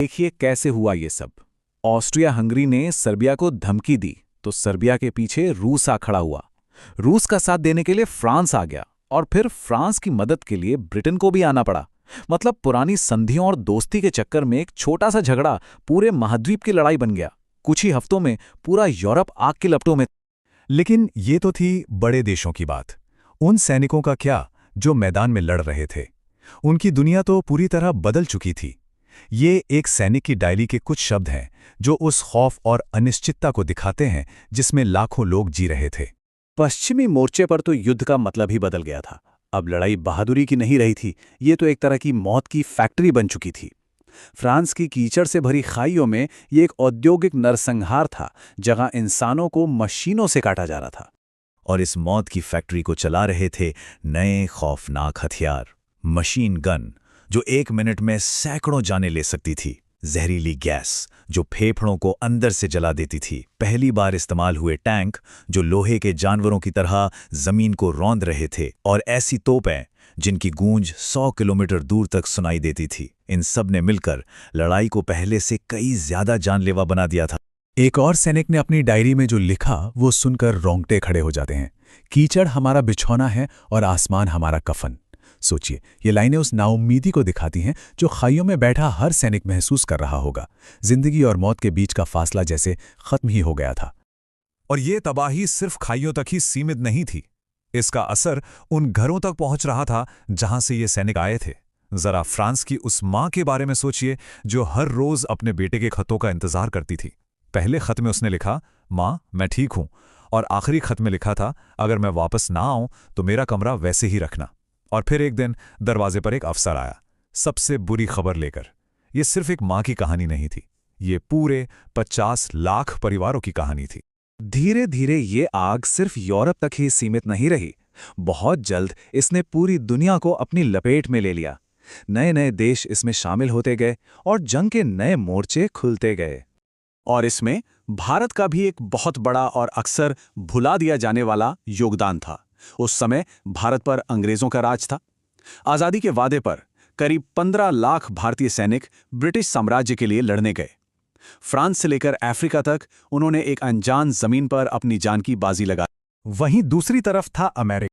देखिए कैसे हुआ ये सब। ऑस्ट्रिया हंगरी ने सर्बिया को धमकी दी तो सर्बिया के पीछे रूस आ खड़ा हुआ। रूस का साथ देने के लिए फ्रांस आ गया और फिर फ्रांस की मदद के लिए ब्रिटेन को भी आना पड़ा। मतलब पुरानी संधियों और दोस्ती के चक्कर में एक छोटा सा झगड़ा पूरे महाद्वीप की लड़ाई बन गया। कुछ ही हफ्तों में पूरा यूरोप आग के लपटों में। लेकिन ये तो थी बड़े देशों की बात। उन सैनिकों का क्या जो मैदान में लड़ रहे थे? उनकी दुनिया तो पूरी तरह बदल चुकी थी। ये एक सैनिक की डायरी के कुछ शब्द हैं जो उस खौफ और अनिश्चितता को दिखाते हैं जिसमें लाखों लोग जी रहे थे। पश्चिमी मोर्चे पर तो युद्ध का मतलब ही बदल गया था। अब लड़ाई बहादुरी की नहीं रही थी, ये तो एक तरह की मौत की फैक्ट्री बन चुकी थी। फ्रांस की कीचड़ से भरी खाइयों में ये एक औद्योगिक नरसंहार था, जहां इंसानों को मशीनों से काटा जा रहा था। और इस मौत की फैक्ट्री को चला रहे थे नए खौफनाक हथियार, मशीन गन, जो 1 मिनट में सैकड़ों जानें ले सकती थी। जहरीली गैस जो फेफड़ों को अंदर से जला देती थी। पहली बार इस्तेमाल हुए टैंक जो लोहे के जानवरों की तरह जमीन को रौंद रहे थे। और ऐसी तोपें जिनकी गूंज 100 किलोमीटर दूर तक सुनाई देती थी। इन सब ने मिलकर लड़ाई को पहले से कई ज्यादा जानलेवा बना दिया था। एक और सैनिक ने अपनी डायरी में जो लिखा वो सुनकर रोंगटे खड़े हो जाते हैं। कीचड़ हमारा बिछौना है और आसमान हमारा कफन। सोचिए, ये लाइनें उस नाउम्मीदी को दिखाती हैं जो खाइयों में बैठा हर सैनिक महसूस कर रहा होगा। जिंदगी और मौत के बीच का फासला जैसे खत्म ही हो गया था। और ये तबाही सिर्फ खाइयों तक ही सीमित नहीं थी। इसका असर उन घरों तक पहुंच रहा था जहां से ये सैनिक आए थे। जरा फ्रांस की उस मां के बारे में सोचिए जो हर रोज अपने बेटे के खतों का इंतजार करती थी। पहले खत में उसने लिखा, मां मैं ठीक हूं, और आखिरी खत में लिखा था, अगर मैं वापस ना आऊं तो मेरा कमरा वैसे ही रखना। और फिर एक दिन दरवाजे पर एक अफसर आया, सबसे बुरी खबर लेकर। यह सिर्फ एक मां की कहानी नहीं थी, ये पूरे 50 लाख परिवारों की कहानी थी। धीरे धीरे ये आग सिर्फ यूरोप तक ही सीमित नहीं रही। बहुत जल्द इसने पूरी दुनिया को अपनी लपेट में ले लिया। नए नए देश इसमें शामिल होते गए और जंग के नए मोर्चे खुलते गए। और इसमें भारत का भी एक बहुत बड़ा और अक्सर भुला दिया जाने वाला योगदान था। उस समय भारत पर अंग्रेजों का राज था। आजादी के वादे पर करीब 15 लाख भारतीय सैनिक ब्रिटिश साम्राज्य के लिए लड़ने गए। फ्रांस से लेकर अफ्रीका तक उन्होंने एक अनजान जमीन पर अपनी जान की बाजी लगाई। वहीं दूसरी तरफ था अमेरिका।